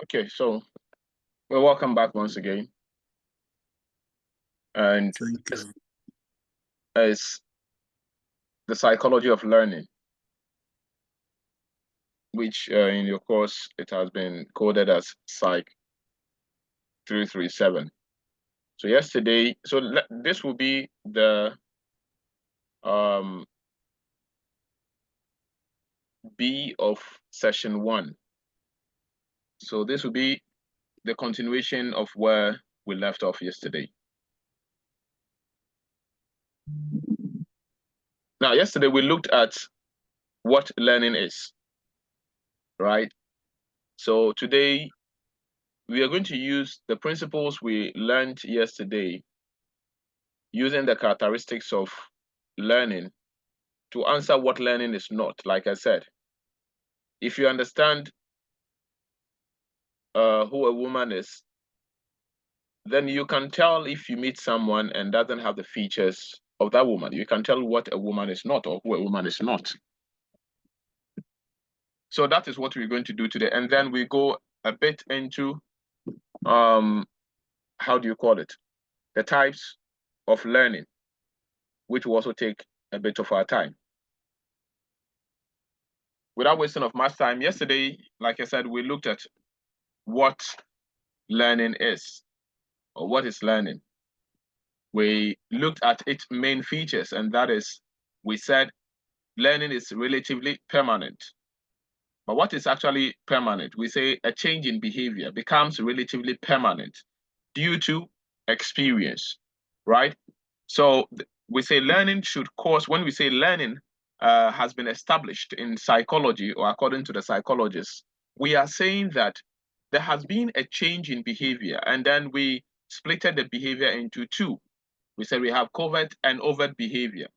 Okay, so well, welcome back once again. And Thank this you. is the psychology of learning, which in your course it has been coded as Psych 337. So yesterday, this will be the um, B of session 1. So this will be the continuation of where we left off yesterday. Now, yesterday we looked at what learning is, right? So today we are going to use the principles we learned yesterday, using the characteristics of learning to answer what learning is not. Like I said, if you understand who a woman is, then you can tell if you meet someone and doesn't have the features of that woman. You can tell what a woman is not or who a woman is not. So that is what we're going to do today. And then we go a bit into, how do you call it? The types of learning, which will also take a bit of our time. Without wasting of much time, yesterday, like I said, we looked at what learning is, or what is learning. We looked at its main features, and that is, we said learning is relatively permanent. But what is actually permanent? We say a change in behavior becomes relatively permanent due to experience, right? So we say learning should cause, when we say learning has been established in psychology, or according to the psychologists, we are saying that there has been a change in behavior, and then we splitted the behavior into two. We said we have covert and overt behavior,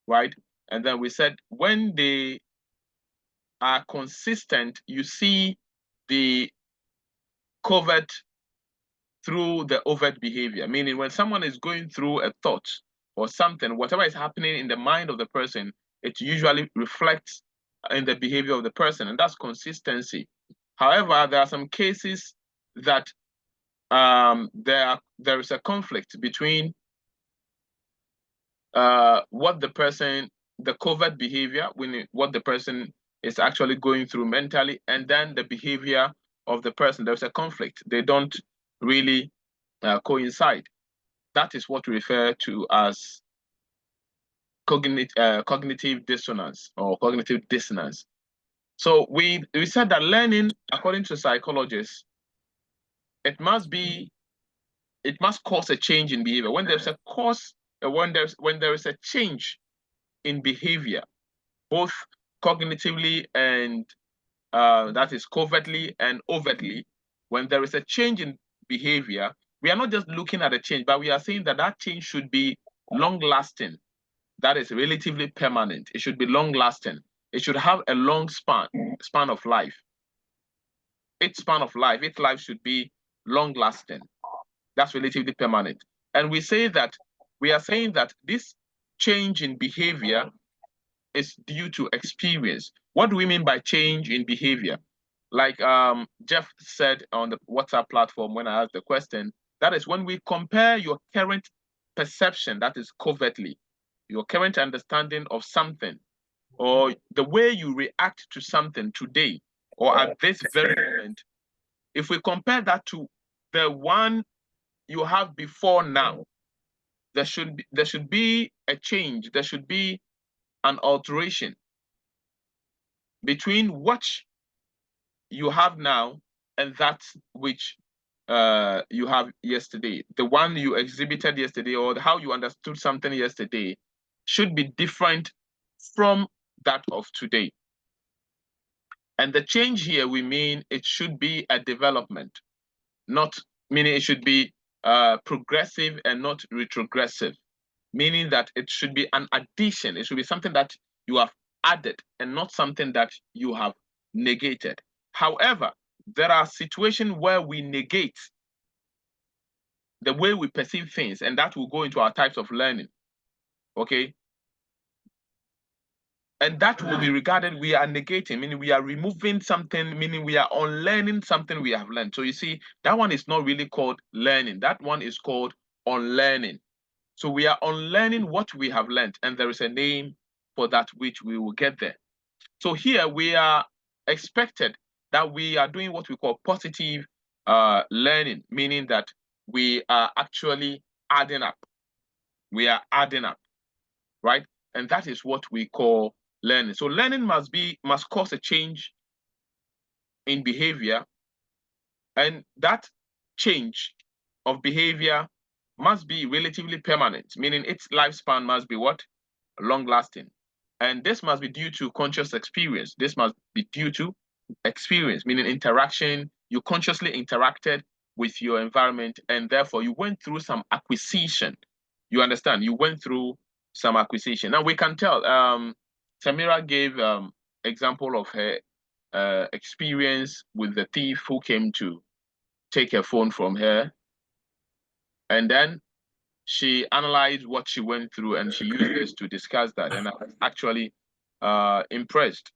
right? And then we said when they are consistent, you see the covert through the overt behavior, meaning when someone is going through a thought or something, whatever is happening in the mind of the person, it usually reflects in the behavior of the person, and that's consistency. However, there are some cases that there is a conflict between what the covert behavior, what the person is actually going through mentally, and then the behavior of the person. There's a conflict. They don't really coincide. That is what we refer to as cognitive dissonance or cognitive dissonance. So we said that learning, according to psychologists, it must cause a change in behavior. When there's a cause, when there is a change in behavior, both cognitively and that is covertly and overtly, when there is a change in behavior, we are not just looking at a change, but we are saying that that change should be long lasting. That is relatively permanent. It should be long lasting. It should have a long span of life. Its life should be long lasting. That's relatively permanent. And we are saying that this change in behavior is due to experience. What do we mean by change in behavior? Like Jeff said on the WhatsApp platform when I asked the question, that is when we compare your current perception, that is covertly, your current understanding of something, or the way you react to something today or at this very moment, if we compare that to the one you have before now, there should be a change, there should be an alteration between what you have now and that which you have yesterday. The one you exhibited yesterday or how you understood something yesterday should be different from that of today. And the change here, we mean it should be a development, not meaning it should be progressive and not retrogressive, meaning that it should be an addition. It should be something that you have added and not something that you have negated. However, there are situations where we negate the way we perceive things, and that will go into our types of learning. Okay. And that will be regarded, we are negating, meaning we are removing something, meaning we are unlearning something we have learned. So you see, that one is not really called learning. That one is called unlearning. So we are unlearning what we have learned, and there is a name for that which we will get there. So here we are expected that we are doing what we call positive learning, meaning that we are actually adding up. We are adding up, right? And that is what we call learning. So learning must cause a change in behavior, and that change of behavior must be relatively permanent, meaning its lifespan must be what? Long lasting. And this must be due to conscious experience. This must be due to experience, meaning interaction. You consciously interacted with your environment, and therefore you went through some acquisition. You understand? You went through some acquisition. Now we can tell. Samira gave example of her experience with the thief who came to take her phone from her, and then she analyzed what she went through and she used this to discuss that, and I was actually impressed.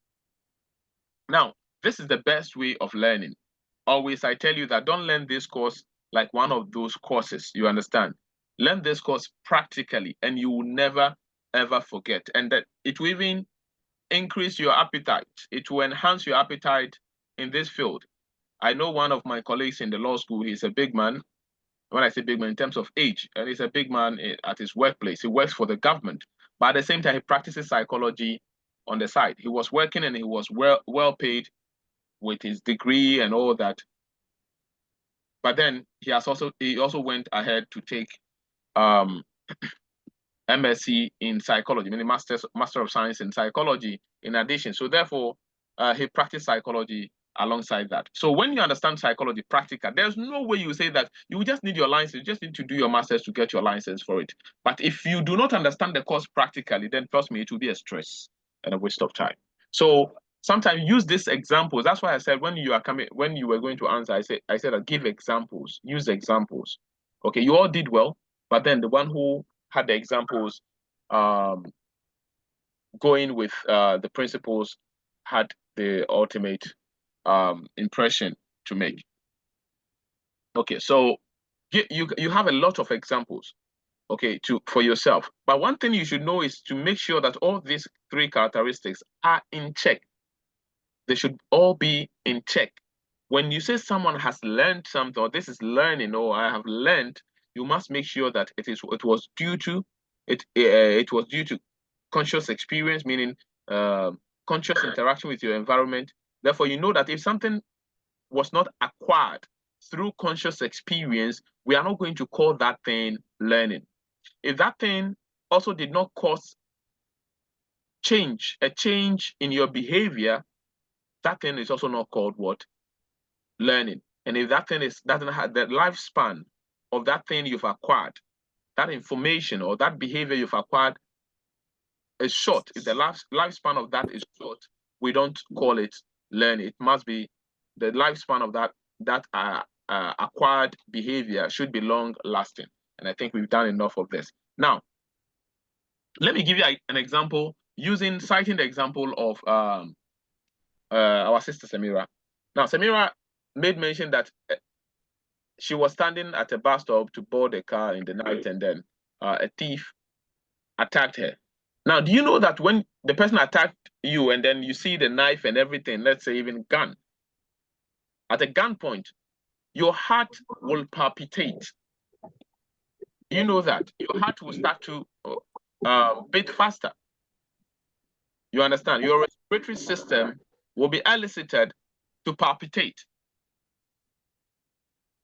Now, this is the best way of learning. Always, I tell you that don't learn this course like one of those courses, you understand? Learn this course practically, and you will never, ever forget. And that it will even increase your appetite. It will enhance your appetite in this field. I know one of my colleagues in the law school, he's a big man. When I say big man, in terms of age, and he's a big man at his workplace. He works for the government, but at the same time, he practices psychology on the side. He was working and he was well paid with his degree and all that. But then he also went ahead to take MSc in psychology, meaning Master of Science in psychology in addition. So therefore, he practiced psychology alongside that. So when you understand psychology practical, there's no way you say that you just need your license, you just need to do your master's to get your license for it. But if you do not understand the course practically, then trust me, it will be a stress and a waste of time. So sometimes use these examples. That's why I said when you were going to answer, I said give examples, use examples. Okay, you all did well, but then the one who had the examples going with the principles had the ultimate impression to make. Okay, so you have a lot of examples, okay, for yourself. But one thing you should know is to make sure that all these three characteristics are in check. They should all be in check. When you say someone has learned something, or this is learning, or I have learned, you must make sure that it was due to conscious experience, meaning conscious interaction with your environment. Therefore, you know that if something was not acquired through conscious experience, we are not going to call that thing learning. If that thing also did not cause a change in your behavior, that thing is also not called what? Learning. And if that thing doesn't have the lifespan of that thing you've acquired, that information or that behavior you've acquired is short, if the lifespan of that is short, we don't call it learning. It must be the lifespan of that acquired behavior should be long lasting. And I think we've done enough of this. Now, let me give you an example citing the example of our sister Samira. Now, Samira made mention that she was standing at a bus stop to board a car in the night, and then a thief attacked her. Now, do you know that when the person attacked you and then you see the knife and everything, let's say even gun, at a gunpoint, your heart will palpitate. You know that your heart will start to beat faster. You understand? Your respiratory system will be elicited to palpitate.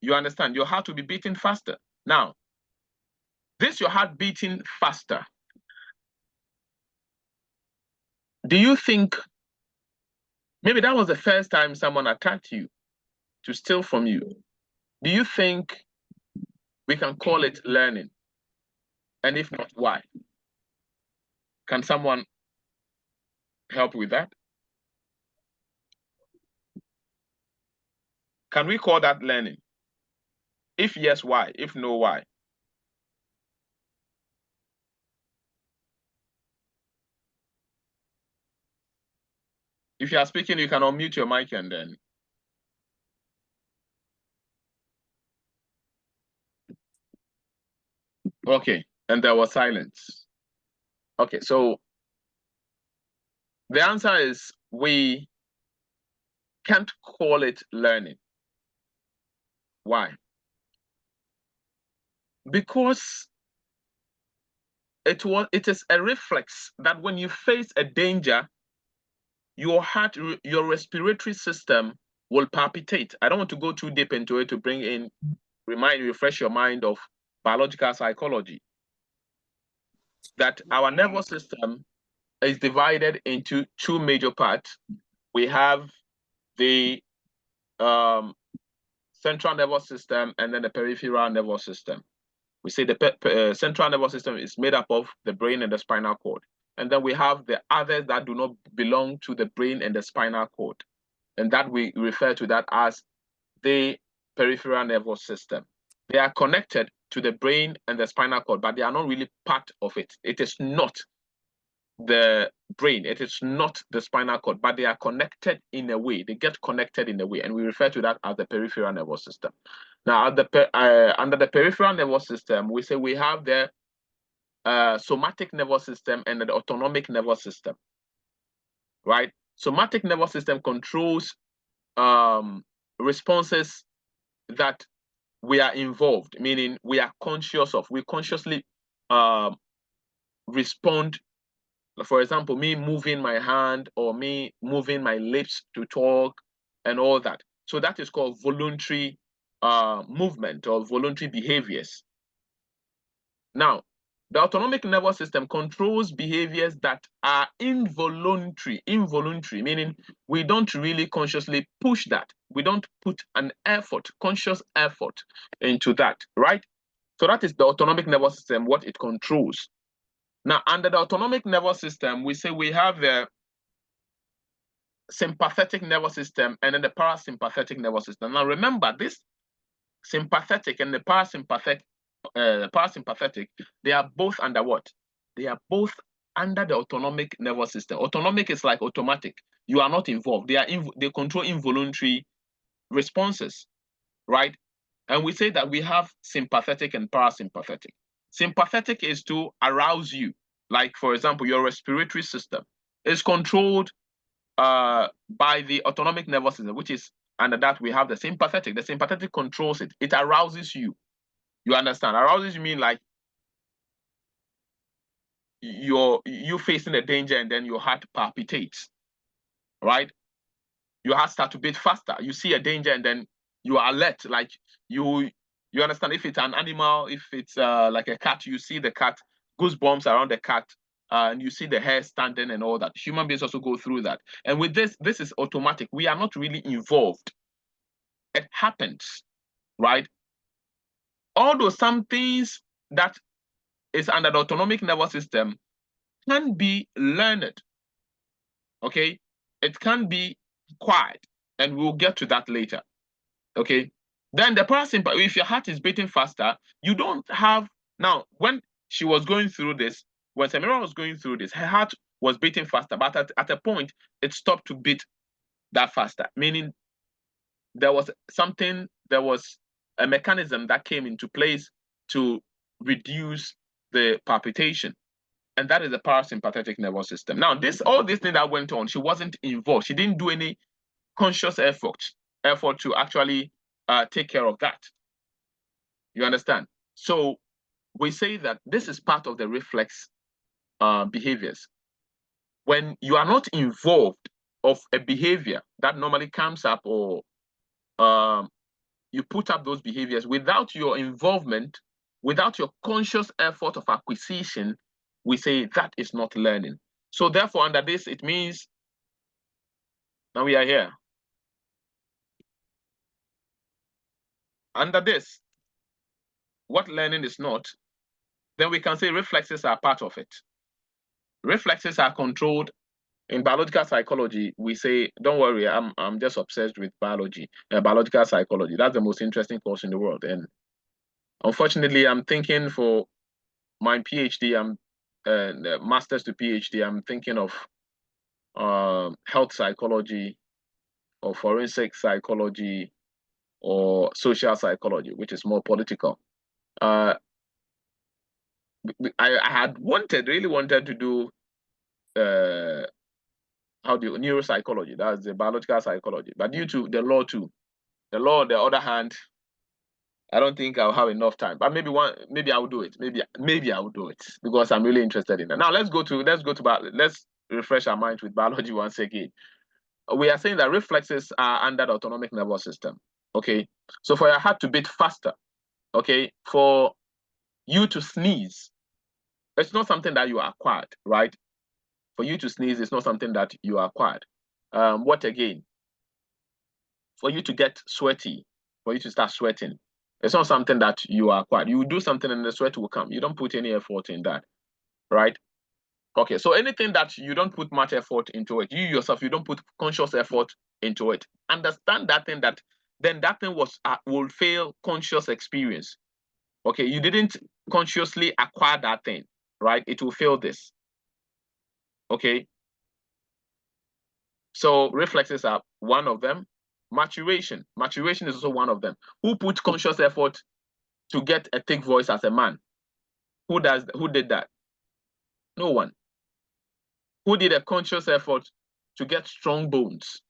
You understand? Your heart will be beating faster. Now, your heart beating faster. Do you think maybe that was the first time someone attacked you to steal from you? Do you think we can call it learning? And if not, why? Can someone help with that? Can we call that learning? If yes, why? If no, why? If you are speaking, you can unmute your mic and then. Okay, and there was silence. Okay, so the answer is we can't call it learning. Why? Because it is a reflex that when you face a danger, your heart, your respiratory system will palpitate. I don't want to go too deep into it to refresh your mind of biological psychology. That our nervous system is divided into two major parts. We have the central nervous system and then the peripheral nervous system. We say the central nervous system is made up of the brain and the spinal cord. And then we have the others that do not belong to the brain and the spinal cord. And that we refer to that as the peripheral nervous system. They are connected to the brain and the spinal cord, but they are not really part of it. It is not the brain, it is not the spinal cord, but they are connected in a way. They get connected in a way, and we refer to that as the peripheral nervous system. Now, under the peripheral nervous system, we say we have the somatic nervous system and the autonomic nervous system, right? Somatic nervous system controls responses that we are involved, meaning we are conscious of, we consciously respond. For example, me moving my hand or me moving my lips to talk and all that. So that is called voluntary movement or voluntary behaviors. Now, the autonomic nervous system controls behaviors that are involuntary, meaning we don't really consciously push that. We don't put an effort, conscious effort into that, right? So that is the autonomic nervous system, what it controls. Now, under the autonomic nervous system, we say we have the sympathetic nervous system and then the parasympathetic nervous system. Now, remember, this sympathetic and the parasympathetic, they are both under what? They are both under the autonomic nervous system. Autonomic is like automatic. You are not involved. They control involuntary responses, right? And we say that we have sympathetic and parasympathetic. Sympathetic is to arouse you. Like, for example, your respiratory system is controlled by the autonomic nervous system, which is under that we have the sympathetic. The sympathetic controls it. It arouses you. You understand? Arouses you mean like you facing a danger and then your heart palpitates, right? Your heart starts to beat faster. You see a danger and then you are alert. Like you understand, if it's an animal, if it's like a cat, you see the cat, goosebumps around the cat, and you see the hair standing and all that. Human beings also go through that. And with this is automatic. We are not really involved. It happens, right? Although some things that is under the autonomic nervous system can be learned, okay? It can be quiet, and we'll get to that later, okay? Then the parasympathetic, if your heart is beating faster, you don't have, now, when she was going through this, when Samira was going through this, her heart was beating faster, but at a point, it stopped to beat that faster, meaning there was a mechanism that came into place to reduce the palpitation. And that is the parasympathetic nervous system. Now, all this thing that went on, she wasn't involved. She didn't do any conscious effort to actually take care of that. You understand? So we say that this is part of the reflex behaviors. When you are not involved of a behavior that normally comes up, or you put up those behaviors without your involvement, without your conscious effort of acquisition, we say that is not learning. So therefore, under this, it means now we are here. Under this, what learning is not, then we can say reflexes are part of it. Reflexes are controlled. In biological psychology, we say, don't worry, I'm just obsessed with biology, biological psychology. That's the most interesting course in the world. And unfortunately, I'm thinking for my PhD, master's to PhD, I'm thinking of health psychology or forensic psychology or social psychology, which is more political. I had really wanted to do neuropsychology, that's the biological psychology, but due to the law on the other hand, I don't think I'll have enough time. But maybe I will do it. Maybe I will do it because I'm really interested in it. Now let's refresh our minds with biology once again. We are saying that reflexes are under the autonomic nervous system. Okay, so for your heart to beat faster, okay, for you to sneeze, it's not something that you acquired, right? For you to sneeze, it's not something that you acquired. What again? For you to get sweaty, for you to start sweating, it's not something that you acquired. You do something and the sweat will come. You don't put any effort in that, right? Okay, so anything that you don't put much effort into it, you yourself, you don't put conscious effort into it. Understand that thing then that thing will fail conscious experience. Okay, you didn't consciously acquire that thing, right? It will fail this. Okay. So reflexes are one of them. Maturation is also one of them. Who put conscious effort to get a thick voice as a man? Who did that? No one. Who did a conscious effort to get strong bones,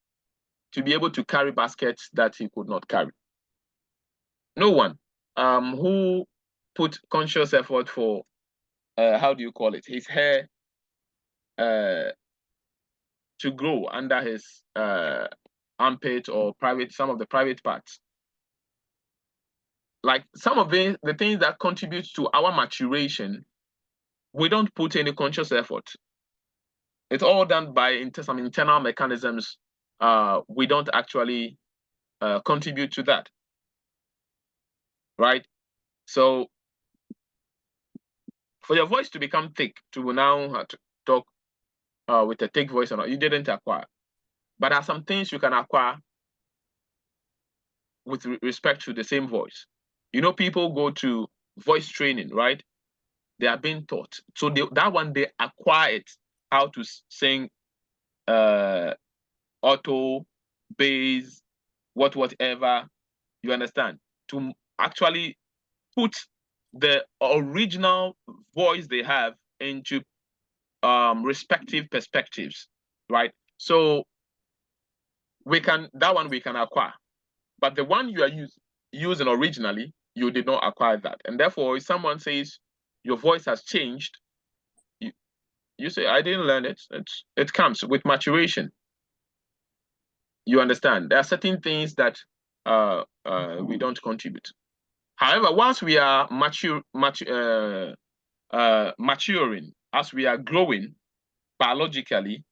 to be able to carry baskets that he could not carry? No one. Who put conscious effort for how do you call it? His hair to grow under his armpit or some of the private parts? Like some of the things that contribute to our maturation, we don't put any conscious effort. It's all done by some internal mechanisms. We don't actually contribute to that, right? So for your voice to become thick, to now have to talk with a thick voice or not, you didn't acquire. But there are some things you can acquire with respect to the same voice. You know, people go to voice training, right? They are being taught. So that one, they acquire it, how to sing auto, bass, whatever, you understand? To actually put the original voice they have into respective perspectives, right? So that one we can acquire. But the one you are using originally, you did not acquire that. And therefore, if someone says your voice has changed, you say, I didn't learn it. It comes with maturation. You understand? There are certain things that we don't contribute. However, once we are maturing, as we are growing biologically,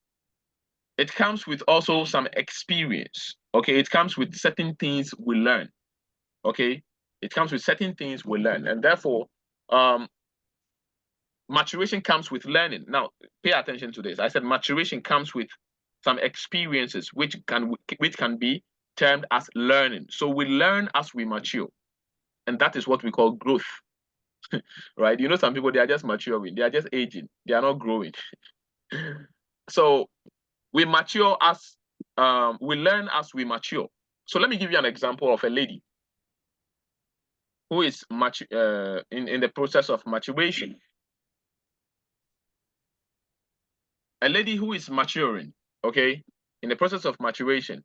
it comes with also some experience. Okay, it comes with certain things we learn. Okay, it comes with certain things we learn, and therefore, maturation comes with learning. Now, pay attention to this. I said maturation comes with some experiences which can be termed as learning. So we learn as we mature, and that is what we call growth. Right? You know, some people, they are just maturing, they are just aging, they are not growing. So we mature as we learn as we mature. So let me give you an example of a lady who is in the process of maturation. A lady who is maturing, okay, in the process of maturation,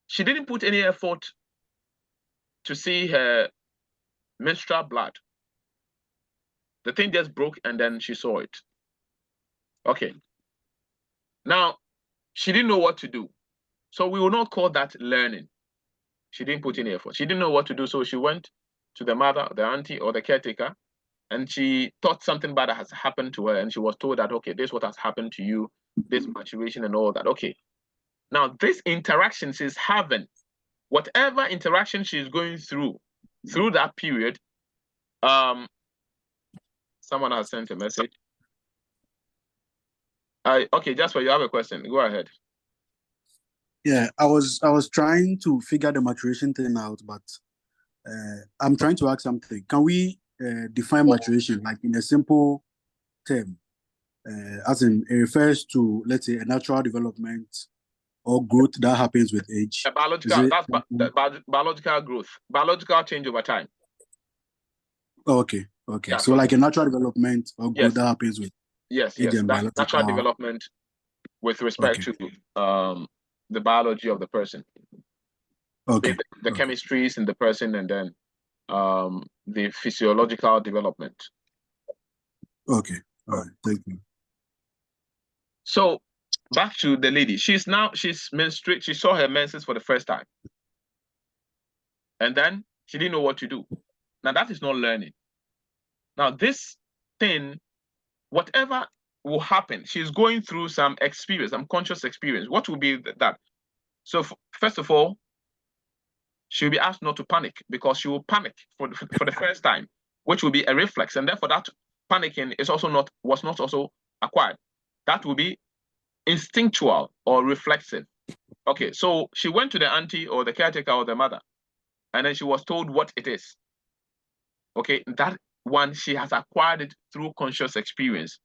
she didn't put any effort to see her menstrual blood. The thing just broke and then she saw it. Okay. Now, she didn't know what to do. So we will not call that learning. She didn't put any effort. She didn't know what to do. So she went to the mother, the auntie, or the caretaker, and she thought something bad has happened to her. And she was told that, okay, this is what has happened to you, this maturation and all that. Okay. Now, this interaction she's having, whatever interaction she's going through that period, someone has sent a message. Okay, Jasper, you have a question. Go ahead. Yeah, I was trying to figure the maturation thing out, but I'm trying to ask something. Can we define maturation like in a simple term? as in it refers to, let's say, a natural development or growth that happens with age. The biological, biological growth, biological change over time. Okay. Yeah, so like a natural development or growth that happens with age and that biological natural development with respect to the biology of the person. Okay. The chemistries in the person, and then the physiological development. Okay. All right. Thank you. So back to the lady. She's menstruate. She saw her menses for the first time, and then she didn't know what to do. Now that is not learning. Now this thing, whatever will happen, she's going through some experience, some conscious experience. What will be that? So first of all, she'll be asked not to panic, because she will panic for the first time, which will be a reflex, and therefore that panicking was not also acquired. That will be instinctual or reflexive. Okay, so she went to the auntie or the caretaker or the mother, and then she was told what it is. Okay, that one, she has acquired it through conscious experience.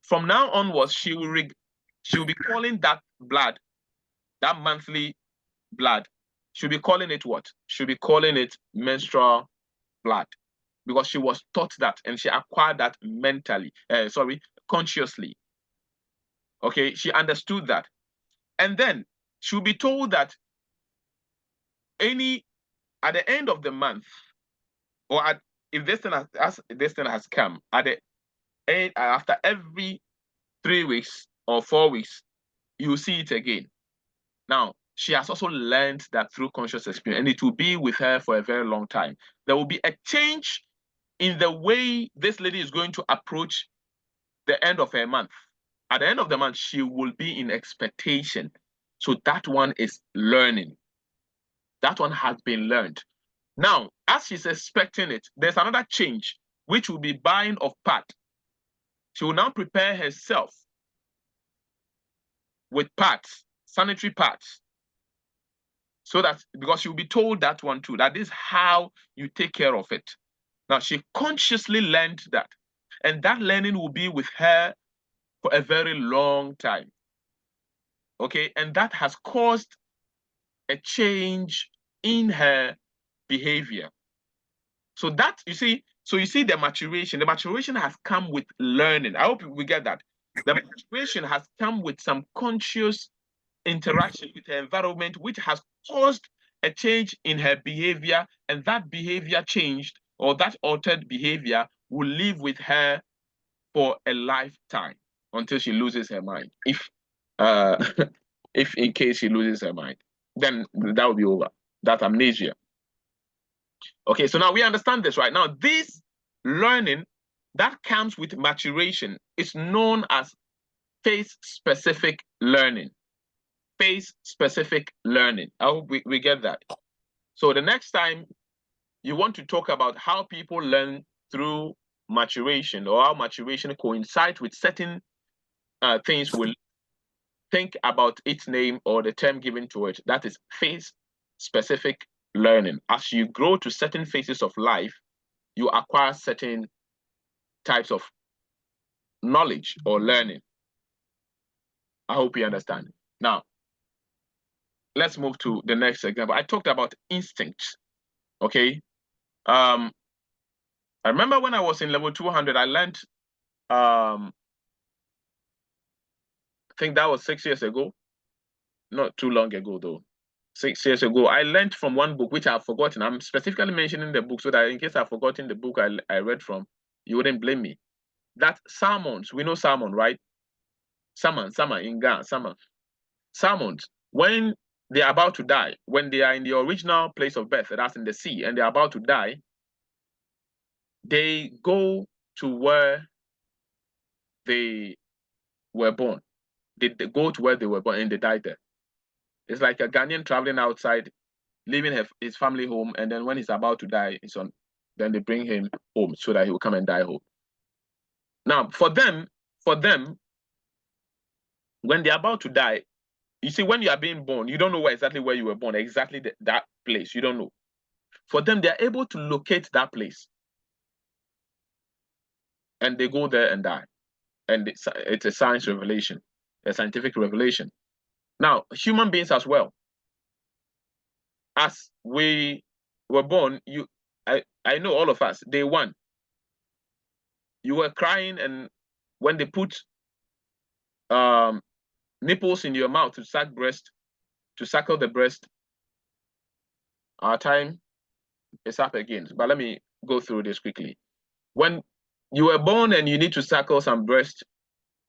From now onwards, she will be calling that blood, that monthly blood, she'll be calling it what? She'll be calling it menstrual blood, because she was taught that and she acquired that consciously. Okay, she understood that. And then she'll be told that at the end of the month, or if this thing has come, at the end, after every 3 weeks or 4 weeks, you will see it again. Now, she has also learned that through conscious experience, and it will be with her for a very long time. There will be a change in the way this lady is going to approach the end of her month. At the end of the month, she will be in expectation. So that one is learning. That one has been learned. Now, as she's expecting it, there's another change, which will be buying of pad. She will now prepare herself with pads, sanitary pads, so that, because she'll be told that one too, that is how you take care of it. Now, she consciously learned that, and that learning will be with her for a very long time. Okay, and that has caused a change in her behavior. So that, you see the maturation has come with learning. I hope we get that. The maturation has come with some conscious interaction with her environment, which has caused a change in her behavior, and that behavior changed, or that altered behavior will live with her for a lifetime until she loses her mind. If in case she loses her mind, then that will be over. That amnesia. Okay, so now we understand this, right? Now, this learning that comes with maturation is known as phase-specific learning. Phase-specific learning. I hope we get that. So the next time you want to talk about how people learn through maturation, or how maturation coincides with certain things, will think about its name or the term given to it. That is phase-specific learning. As you grow to certain phases of life, you acquire certain types of knowledge or learning. I hope you understand. Now, let's move to the next example. I talked about instincts. Okay. I remember when I was in level 200, I learned, I think that was 6 years ago. Not too long ago, though. 6 years ago, I learned from one book, which I've forgotten. I'm specifically mentioning the book so that in case I've forgotten the book I read from, you wouldn't blame me. That salmons, we know salmon, right? Salmon in Ghana, salmon. Salmons, when they are about to die, when they are in the original place of birth, that's in the sea, and they're about to die, they go to where they were born. They go to where they were born and they die there. It's like a Ghanaian traveling outside, leaving his family home, and then when he's about to die, then they bring him home so that he will come and die home. Now, for them, when they're about to die, you see, when you are being born, you don't know exactly where you were born, exactly that place. You don't know. For them, they're able to locate that place. And they go there and die. and it's a science revelation, a scientific revelation. Now, human beings as well. As we were born, I know all of us, day one, you were crying, and when they put nipples in your mouth to suckle the breast, our time is up again. But let me go through this quickly. When you were born and you need to suckle some breast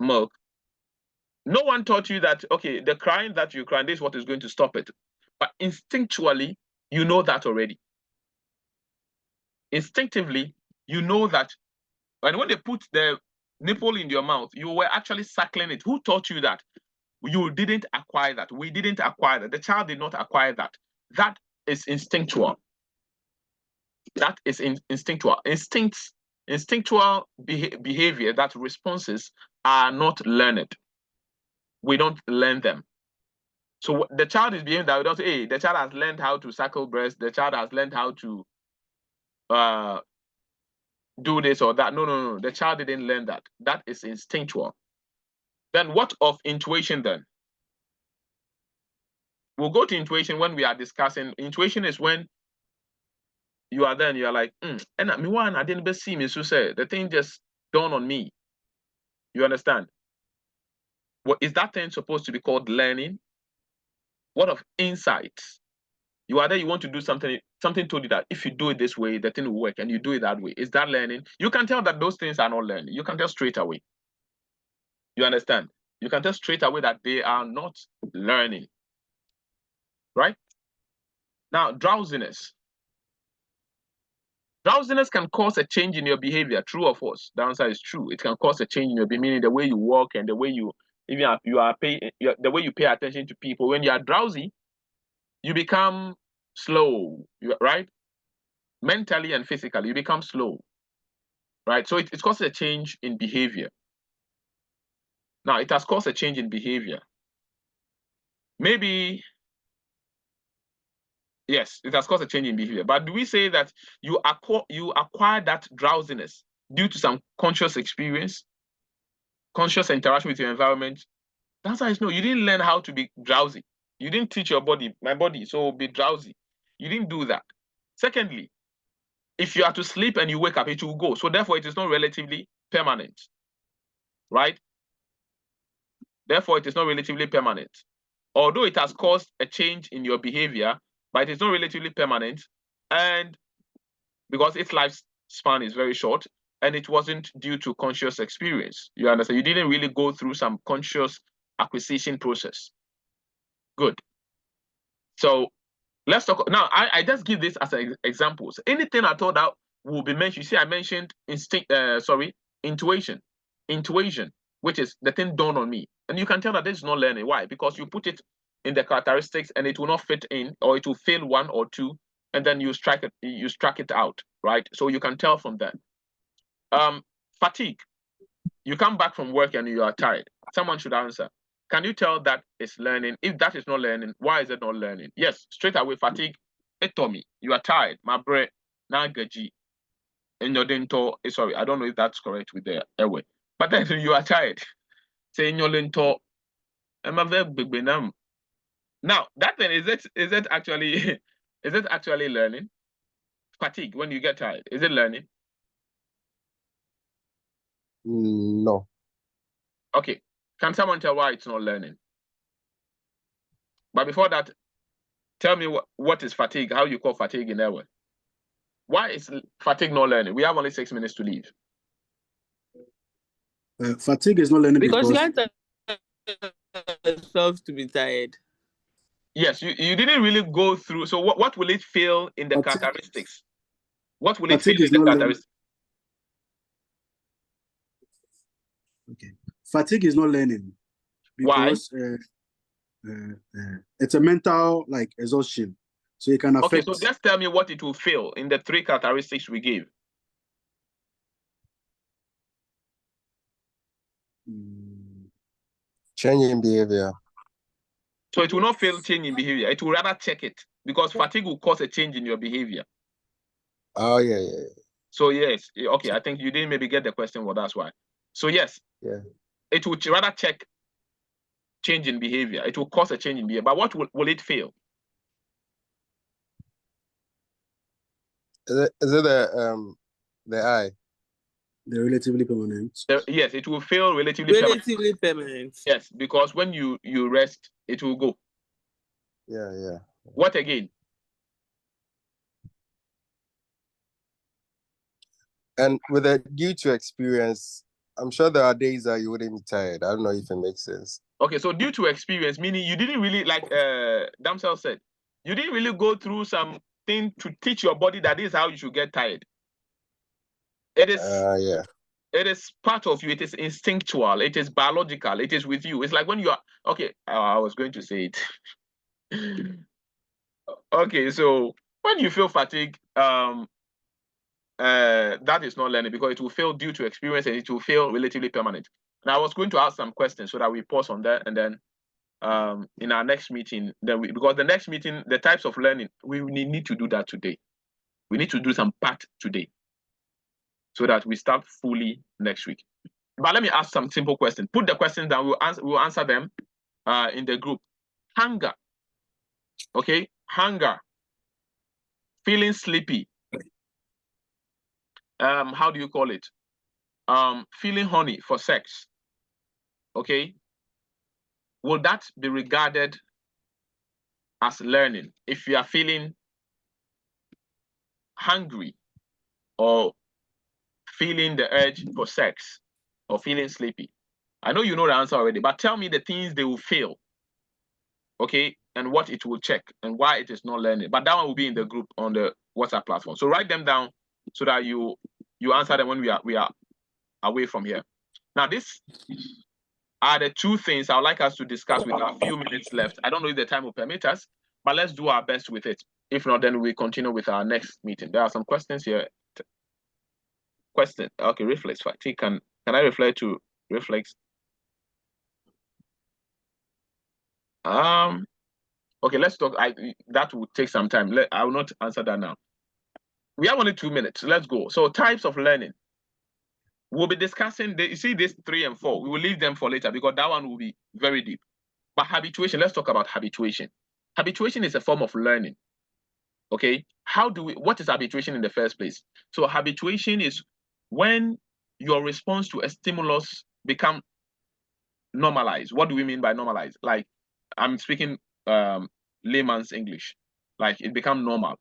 milk, no one taught you that, okay, the crying that you cry, this is what is going to stop it. But instinctually, you know that already. Instinctively, you know that. And when they put the nipple in your mouth, you were actually suckling it. Who taught you that? You didn't acquire that. We didn't acquire that. The child did not acquire that. That is instinctual. That is instinctual. Instinctual behavior, that responses are not learned. We don't learn them. So the child is behaving that we don't say, hey, the child has learned how to suckle breast. The child has learned how to do this or that. No. The child didn't learn that. That is instinctual. Then what of intuition then? We'll go to intuition when we are discussing. Intuition is when you are there and you are like, and me one, I didn't see me, so say the thing just dawned on me. You understand? What is that thing supposed to be called learning? What of insights? You are there, you want to do something, something told you that if you do it this way, the thing will work, and you do it that way. Is that learning? You can tell that those things are not learning. You can tell straight away. You understand? You can tell straight away that they are not learning. Right? Now, drowsiness. Drowsiness can cause a change in your behavior, true or false? The answer is true. It can cause a change in your behavior, meaning the way you walk and the way you, even the way you pay attention to people. When you are drowsy, you become slow, right? Mentally and physically, you become slow, right? So it causes a change in behavior. Now, it has caused a change in behavior. Maybe, yes, it has caused a change in behavior. But do we say that you acquire that drowsiness due to some conscious experience, conscious interaction with your environment? The answer is no. You didn't learn how to be drowsy. You didn't teach your body, my body, so be drowsy. You didn't do that. Secondly, if you are to sleep and you wake up, it will go. So therefore, it is not relatively permanent, right? Therefore, it is not relatively permanent. Although it has caused a change in your behavior, but it is not relatively permanent, and because its lifespan is very short, and it wasn't due to conscious experience. You understand? You didn't really go through some conscious acquisition process. Good. So let's talk now. I just give this as an example. So anything I thought that will be mentioned. You see, I mentioned intuition, which is the thing dawned on me, and you can tell that this is not learning. Why? Because you put it in the characteristics, and it will not fit in, or it will fail one or two, and then you strike it out, right? So you can tell from that. Fatigue. You come back from work and you are tired. Someone should answer. Can you tell that it's learning? If that is not learning, why is it not learning? Yes, straight away, fatigue. It told me, you are tired. My brain, nagaji. In your dento, sorry, I don't know if that's correct with the airway. But then you are tired. Say in your dento, I'm a very big benam. Now, that thing, is it actually learning? Fatigue, when you get tired, is it learning? No. Okay. Can someone tell why it's not learning? But before that, tell me what is fatigue, how you call fatigue in Ewe. Why is fatigue not learning? We have only 6 minutes to leave. Fatigue is not learning because you can't tell yourself to be tired. Yes, you didn't really go through. So what will it fail in the characteristics? What will it fail in the characteristics? Okay. Fatigue is not learning because it's a mental exhaustion. So it can affect. Okay, so just tell me what it will fail in the 3 characteristics we gave. Change in behavior. So it will not fail change in behavior. It will rather check it because fatigue will cause a change in your behavior. Oh, yeah. So yes, okay, I think you didn't maybe get the question, well, that's why. So yes, Yeah. it would rather check change in behavior. It will cause a change in behavior. But what will it fail? Is it the eye? The relatively permanent. Yes, it will fail relatively permanent. Relatively permanent. Yes, because when you rest, it will go. Yeah, yeah. What again? And with a due to experience, I'm sure there are days that you wouldn't be tired. I don't know if it makes sense. Okay, so due to experience, meaning you didn't really, like Damsel said, you didn't really go through something to teach your body that this is how you should get tired. It is Yeah. It is part of you. It is instinctual. It is biological. It is with you. It's like when you are okay. I was going to say it. Okay, so when you feel fatigue, that is not learning because it will fail due to experience and it will fail relatively permanent. And I was going to ask some questions so that we pause on that and then in our next meeting, then because the next meeting, the types of learning, we need to do that today. We need to do some part today so that we start fully next week. But let me ask some simple questions. Put the questions down. We'll answer them in the group. Hunger. Okay, hunger. Feeling sleepy. How do you call it? Feeling horny for sex. Okay. Will that be regarded as learning? If you are feeling hungry or feeling the urge for sex or feeling sleepy. I know you know the answer already, but tell me the things they will fail. Okay, and what it will check and why it is not learning. But that one will be in the group on the WhatsApp platform. So write them down so that you answer them when we are away from here. Now, this are the two things I would like us to discuss with our few minutes left. I don't know if the time will permit us, but let's do our best with it. If not, then we continue with our next meeting. There are some questions here. Question. Okay, reflex fatigue. Can I refer to reflex? Okay, let's talk. That will take some time. I will not answer that now. We have only 2 minutes. Let's go. So types of learning. We'll be discussing. You see this 3 and 4. We will leave them for later because that one will be very deep. But habituation. Let's talk about habituation. Habituation is a form of learning. Okay. What is habituation in the first place? So habituation is when your response to a stimulus become normalized. What do we mean by normalized? Like I'm speaking layman's English. Like it become normal.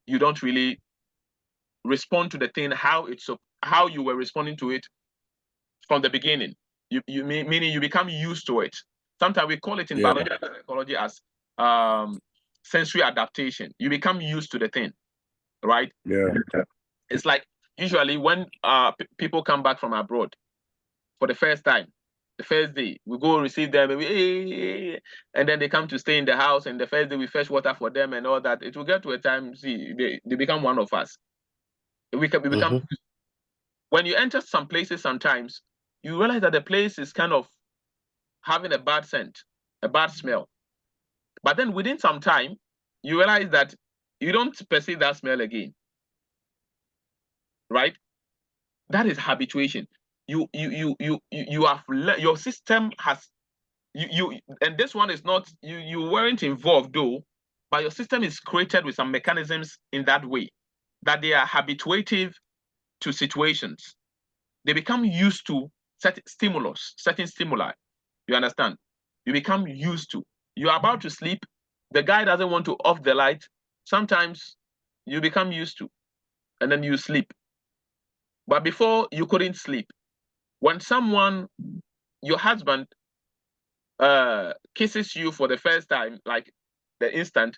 You don't really respond to the thing how you were responding to it from the beginning. Meaning you become used to it. Sometimes we call it in biology and psychology as sensory adaptation. You become used to the thing, right? Yeah. It's like usually when people come back from abroad for the first time, the first day we go receive them, and then they come to stay in the house, and the first day we fetch water for them and all that. It will get to a time, they become one of us. We become when you enter some places, sometimes you realize that the place is kind of having a bad scent, a bad smell. But then within some time, you realize that you don't perceive that smell again. Right? That is habituation. You have your system has and this one is not you weren't involved though, but your system is created with some mechanisms in that way that they are habituative to situations. They become used to certain stimuli. You understand? You become used to. You are about to sleep. The guy doesn't want to off the light. Sometimes you become used to, and then you sleep. But before you couldn't sleep. When your husband, kisses you for the first time, like the instant,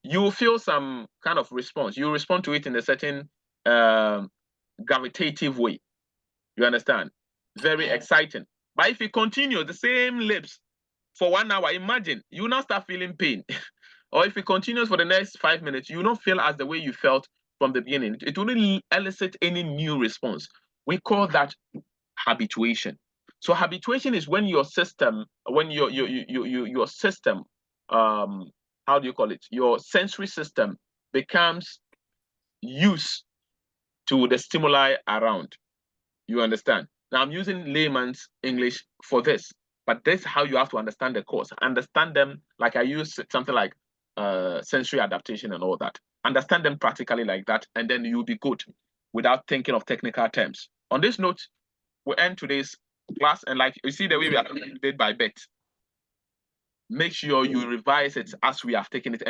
you feel some kind of response. You respond to it in a certain gravitative way. You understand? Very exciting. But if you continue the same lips for 1 hour, imagine you now start feeling pain. Or if it continues for the next 5 minutes, you don't feel as the way you felt from the beginning. It wouldn't elicit any new response. We call that habituation. So habituation is when your system, your system, how do you call it? Your sensory system becomes used to the stimuli around. You understand? Now I'm using layman's English for this, but this is how you have to understand the course. Understand them like I use something like sensory adaptation and all that. Understand them practically like that, and then you'll be good without thinking of technical terms. On this note, we end today's class, and like you see the way we are doing it by bit. Make sure you revise it as we have taken it.